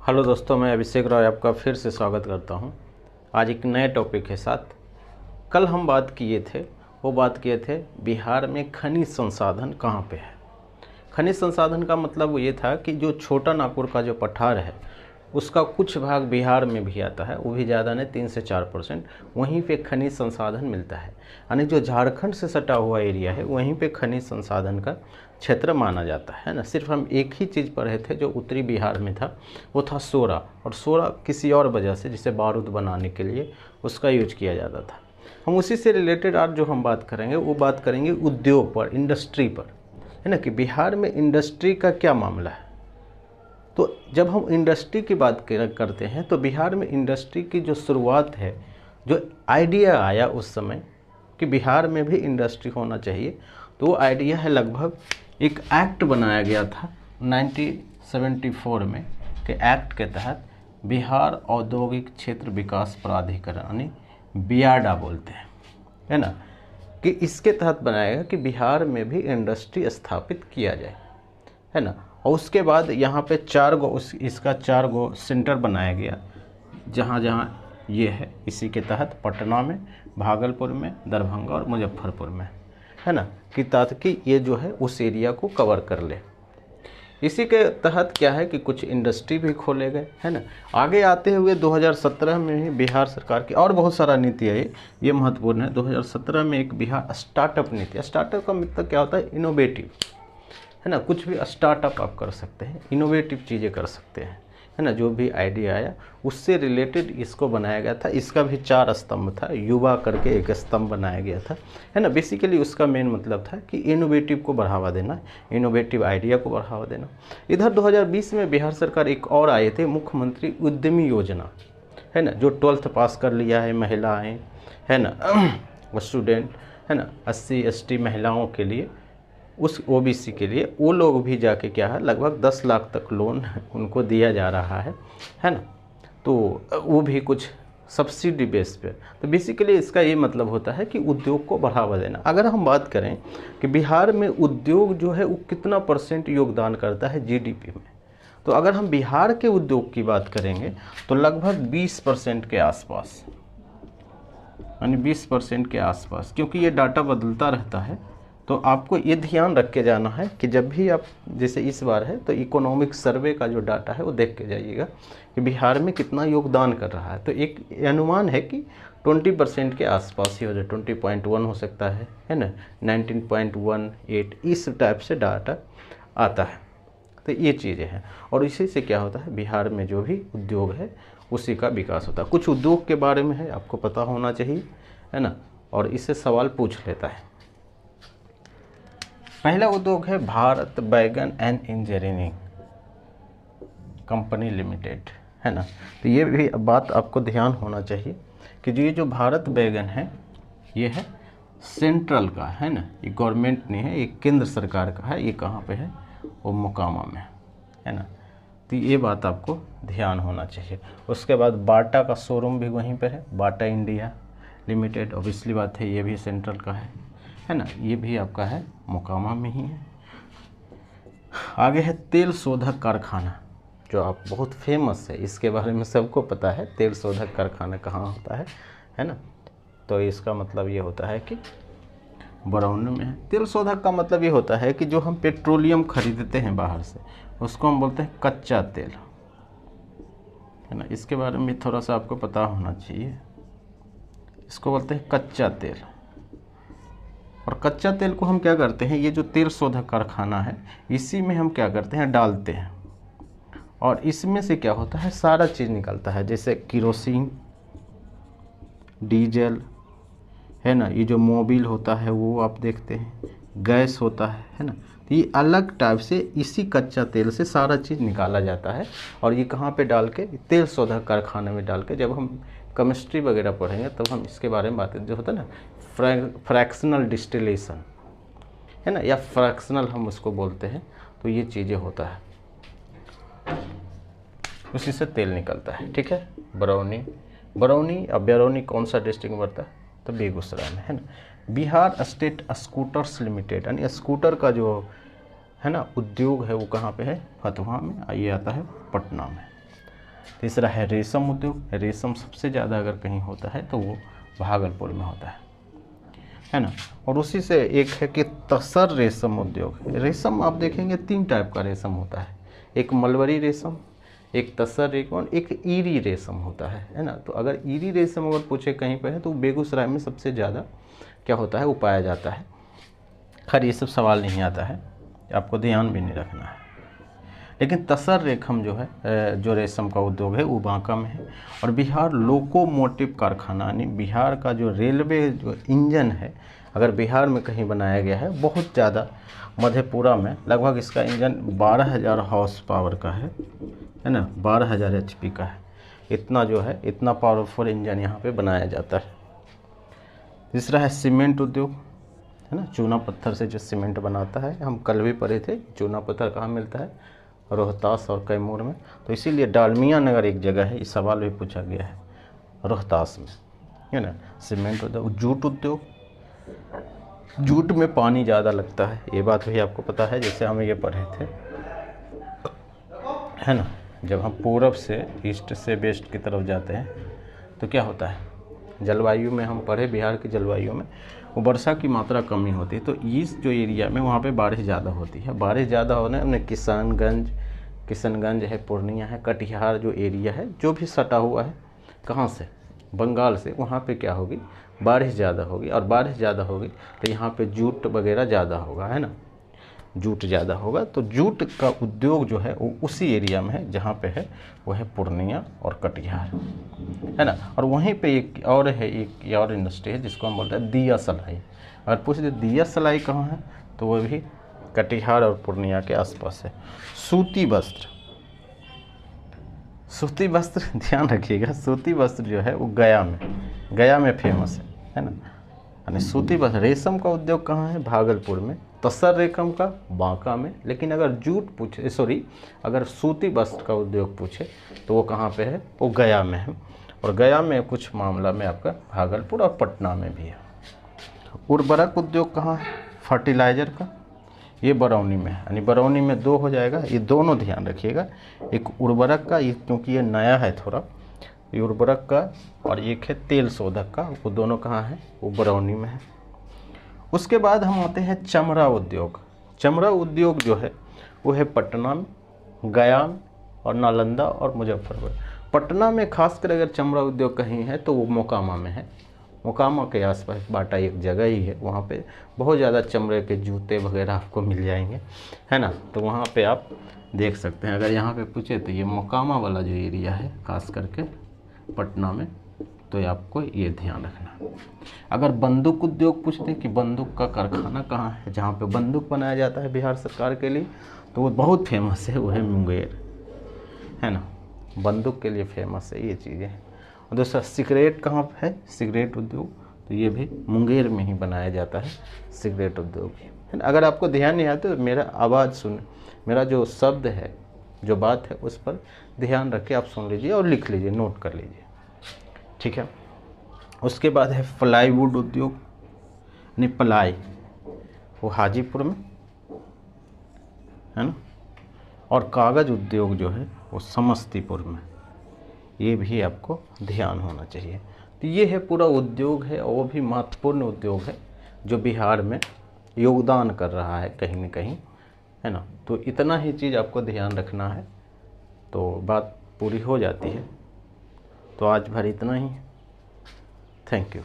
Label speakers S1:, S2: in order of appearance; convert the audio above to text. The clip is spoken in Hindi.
S1: हेलो दोस्तों, मैं अभिषेक रॉय आपका फिर से स्वागत करता हूं। आज एक नए टॉपिक के साथ। कल हम बात किए थे बिहार में खनिज संसाधन कहां पे है। खनिज संसाधन का मतलब ये था कि जो छोटा नागपुर का जो पठार है उसका कुछ भाग बिहार में भी आता है, वो भी ज़्यादा नहीं, 3 से 4%। वहीं पे खनिज संसाधन मिलता है, यानी जो झारखंड से सटा हुआ एरिया है वहीं पे खनिज संसाधन का क्षेत्र माना जाता है ना। सिर्फ हम एक ही चीज़ पढ़े थे जो उत्तरी बिहार में था, वो था सोरा। और सोरा किसी और वजह से, जिसे बारूद बनाने के लिए उसका यूज किया जाता था। हम उसी से रिलेटेड आज जो हम बात करेंगे वो बात करेंगे उद्योग पर, इंडस्ट्री पर, है ना, कि बिहार में इंडस्ट्री का क्या मामला है। तो जब हम इंडस्ट्री की बात करते हैं तो बिहार में इंडस्ट्री की जो शुरुआत है, जो आइडिया आया उस समय कि बिहार में भी इंडस्ट्री होना चाहिए, तो वो आइडिया है लगभग एक एक्ट बनाया गया था 1974 में, कि एक्ट के तहत बिहार औद्योगिक क्षेत्र विकास प्राधिकरण, यानी बियाडा बोलते हैं, है ना, कि इसके तहत बनाया गया कि बिहार में भी इंडस्ट्री स्थापित किया जाए, है ना। और उसके बाद यहाँ पे इसका 4 गो सेंटर बनाया गया, जहाँ जहाँ ये है, इसी के तहत पटना में, भागलपुर में, दरभंगा और मुजफ्फरपुर में, है ना, कि ताकि ये जो है उस एरिया को कवर कर ले। इसी के तहत क्या है कि कुछ इंडस्ट्री भी खोले गए, है ना। आगे आते हुए 2017 में ही बिहार सरकार की और बहुत सारा नीति है, ये महत्वपूर्ण है। 2017 में एक बिहार स्टार्टअप नीति। स्टार्टअप का मतलब क्या होता है? इनोवेटिव, है ना। कुछ भी स्टार्टअप आप कर सकते हैं, इनोवेटिव चीज़ें कर सकते हैं, है ना। जो भी आइडिया आया उससे रिलेटेड इसको बनाया गया था। इसका भी 4 स्तंभ था, युवा करके एक स्तंभ बनाया गया था, है ना। बेसिकली उसका मेन मतलब था कि इनोवेटिव को बढ़ावा देना, इनोवेटिव आइडिया को बढ़ावा देना। इधर 2020 में बिहार सरकार एक और आए थे, मुख्यमंत्री उद्यमी योजना, है ना। जो 12th पास कर लिया है, महिलाएँ, है ना, स्टूडेंट, है ना, SC ST महिलाओं के लिए, उस OBC के लिए, वो लोग भी जाके क्या है लगभग 10 लाख तक लोन उनको दिया जा रहा है ना। तो वो भी कुछ सब्सिडी बेस पे। तो बेसिकली इसका ये मतलब होता है कि उद्योग को बढ़ावा देना। अगर हम बात करें कि बिहार में उद्योग जो है वो कितना % योगदान करता है GDP में, तो अगर हम बिहार के उद्योग की बात करेंगे तो लगभग 20% के आसपास, यानी 20% के आसपास। क्योंकि ये डाटा बदलता रहता है, तो आपको ये ध्यान रख के जाना है कि जब भी आप, जैसे इस बार है तो इकोनॉमिक सर्वे का जो डाटा है वो देख के जाइएगा कि बिहार में कितना योगदान कर रहा है। तो एक अनुमान है कि 20% के आसपास ही हो जाए, 20.1 हो सकता है ना, 19.18, इस टाइप से डाटा आता है। तो ये चीज़ें हैं, और इसी से क्या होता है, बिहार में जो भी उद्योग है उसी का विकास होता है। कुछ उद्योग के बारे में है, आपको पता होना चाहिए, है ना, और इससे सवाल पूछ लेता है। पहला उद्योग है भारत बैगन एंड इंजीनियरिंग कंपनी लिमिटेड, है ना। तो ये भी बात आपको ध्यान होना चाहिए कि जो ये जो भारत बैगन है ये है सेंट्रल का, है ना, ये गवर्नमेंट नहीं है, ये केंद्र सरकार का है। ये कहाँ पे है? वो मोकामा में, है ना। तो ये बात आपको ध्यान होना चाहिए। उसके बाद बाटा का शोरूम भी वहीं पर है, बाटा इंडिया लिमिटेड। ऑब्वियसली बात है, ये भी सेंट्रल का है ना, ये भी आपका है, मोकामा में ही है। आगे है तेल शोधक कारखाना, जो आप बहुत फेमस है, इसके बारे में सबको पता है, तेल शोधक कारखाना कहाँ होता है ना। तो इसका मतलब ये होता है कि बरौनी में है। तेल शोधक का मतलब ये होता है कि जो हम पेट्रोलियम खरीदते हैं बाहर से, उसको हम बोलते हैं कच्चा तेल, है ना। इसके बारे में थोड़ा सा आपको पता होना चाहिए। इसको बोलते हैं कच्चा तेल। और कच्चा तेल को हम क्या करते हैं, ये जो तेल शोधक कारखाना है इसी में हम क्या करते हैं, डालते हैं, और इसमें से क्या होता है, सारा चीज़ निकलता है, जैसे किरोसिन, डीजल, है ना, ये जो मोबिल होता है वो आप देखते हैं, गैस होता है ना। तो ये अलग टाइप से इसी कच्चा तेल से सारा चीज़ निकाला जाता है, और ये कहाँ पे डाल के, तेल शोधक कारखाने में डाल के, जब हम केमिस्ट्री वगैरह पढ़ेंगे तब हम इसके बारे में बात, जो होता है ना फ्रैक्शनल डिस्टिलेशन, है ना, या फ्रैक्शनल हम उसको बोलते हैं। तो ये चीज़ें होता है, उसी से तेल निकलता है, ठीक है। बरौनी अब बरौनी कौन सा डिस्ट्रिक्ट में पड़ता है, तो बेगूसराय में, है ना। बिहार स्टेट स्कूटर्स लिमिटेड, यानी स्कूटर का जो है ना उद्योग है वो कहाँ पे है, फतुहा में। ये आता है पटना में। तीसरा है रेशम उद्योग। रेशम सबसे ज़्यादा अगर कहीं होता है तो वो भागलपुर में होता है ना। और उसी से एक है कि तसर रेशम उद्योग। रेशम आप देखेंगे 3 टाइप का रेशम होता है, एक मलबरी रेशम, एक तसर रेशम और एक ईरी रेशम होता है ना। तो अगर ईरी रेशम अगर पूछे कहीं पर है तो बेगूसराय में सबसे ज़्यादा क्या होता है वो पाया जाता है। खैर ये सब सवाल नहीं आता है, आपको ध्यान भी नहीं रखना है। लेकिन तसर रेशम जो है, जो रेशम का उद्योग है वो बांका में है। और बिहार लोकोमोटिव कारखाना यानी बिहार का जो रेलवे जो इंजन है, अगर बिहार में कहीं बनाया गया है बहुत ज़्यादा, मधेपुरा में लगभग इसका इंजन 12,000 हॉर्स पावर का है ना, 12,000 HP का है। इतना जो है, इतना पावरफुल इंजन यहाँ पे बनाया जाता है। तीसरा है सीमेंट उद्योग, है ना, चूना पत्थर से जो सीमेंट बनाता है। हम कल भी पढ़े थे चूना पत्थर कहाँ मिलता है, रोहतास और कैमूर में। तो इसीलिए डालमिया नगर एक जगह है, इस सवाल भी पूछा गया है, रोहतास में, है ना। सीमेंट उद्योग। जूट उद्योग, जूट में पानी ज़्यादा लगता है, ये बात भी आपको पता है, जैसे हम ये पढ़े थे, है ना। जब हम पूरब से ईस्ट से वेस्ट की तरफ जाते हैं तो क्या होता है, जलवायु में हम पढ़े, बिहार की जलवायु में वो वर्षा की मात्रा कमी होती है। तो इस जो एरिया में वहाँ पे बारिश ज़्यादा होती है। बारिश ज़्यादा होने में किशनगंज है, पूर्णिया है, कटिहार जो एरिया है जो भी सटा हुआ है कहाँ से, बंगाल से, वहाँ पे क्या होगी, बारिश ज़्यादा होगी। और बारिश ज़्यादा होगी तो यहाँ पे जूट वगैरह ज़्यादा होगा, है ना, जूट ज़्यादा होगा। तो जूट का उद्योग जो है वो उसी एरिया में है जहाँ पे है वो है पूर्णिया और कटिहार, है ना। और वहीं पे एक और है, एक और इंडस्ट्री है जिसको हम बोलते हैं दिया सलाई। अगर पूछ दे दिया सलाई कहाँ है तो वो भी कटिहार और पूर्णिया के आसपास है। सूती वस्त्र, सूती वस्त्र ध्यान रखिएगा, सूती वस्त्र जो है वो गया में फेमस है ना। यानी सूती वस्त्र, रेशम का उद्योग कहाँ है, भागलपुर में। तसर रेशम का बांका में। लेकिन अगर अगर सूती वस्त्र का उद्योग पूछे तो वो कहाँ पे है, वो गया में है। और गया में कुछ मामला में आपका भागलपुर और पटना में भी है। उर्वरक उद्योग कहाँ है, फर्टिलाइज़र का, ये बरौनी में है। यानी बरौनी में 2 हो जाएगा, ये दोनों ध्यान रखिएगा। एक उर्वरक का, ये क्योंकि ये नया है थोड़ा, ये उर्वरक का, और एक है तेल शोधक का, वो दोनों कहाँ है, वो बरौनी में है। उसके बाद हम आते हैं चमड़ा उद्योग। चमड़ा उद्योग जो है वो है पटना में, गया में और नालंदा और मुजफ्फरपुर। पटना में खासकर अगर चमड़ा उद्योग कहीं है तो वो मोकामा में है। मोकामा के आसपास बाटा एक जगह ही है, वहाँ पे बहुत ज़्यादा चमड़े के जूते वगैरह आपको मिल जाएंगे, है ना। तो वहाँ पे आप देख सकते हैं। अगर यहाँ पे पूछे तो ये मोकामा वाला जो एरिया है खास करके पटना में, तो आपको ये ध्यान रखना। अगर बंदूक उद्योग पूछते कि बंदूक का कारखाना कहाँ है, जहाँ पे बंदूक बनाया जाता है बिहार सरकार के लिए, तो वो बहुत फेमस है, वो है मुंगेर, है ना, बंदूक के लिए फेमस है ये चीज़ें। और दूसरा सिगरेट कहाँ पे है, सिगरेट उद्योग, तो ये भी मुंगेर में ही बनाया जाता है सिगरेट उद्योग, है ना। अगर आपको ध्यान नहीं आता तो मेरा आवाज़ सुन, मेरा जो शब्द है, जो बात है, उस पर ध्यान रख के आप सुन लीजिए और लिख लीजिए, नोट कर लीजिए, ठीक है। उसके बाद है प्लाईवुड उद्योग, यानी प्लाई, वो हाजीपुर में, है ना। और कागज़ उद्योग जो है वो समस्तीपुर में। ये भी आपको ध्यान होना चाहिए। तो ये है पूरा उद्योग है, और वो भी महत्वपूर्ण उद्योग है जो बिहार में योगदान कर रहा है कहीं न कहीं, है ना। तो इतना ही चीज़ आपको ध्यान रखना है, तो बात पूरी हो जाती है। तो आज भर इतना ही, थैंक यू।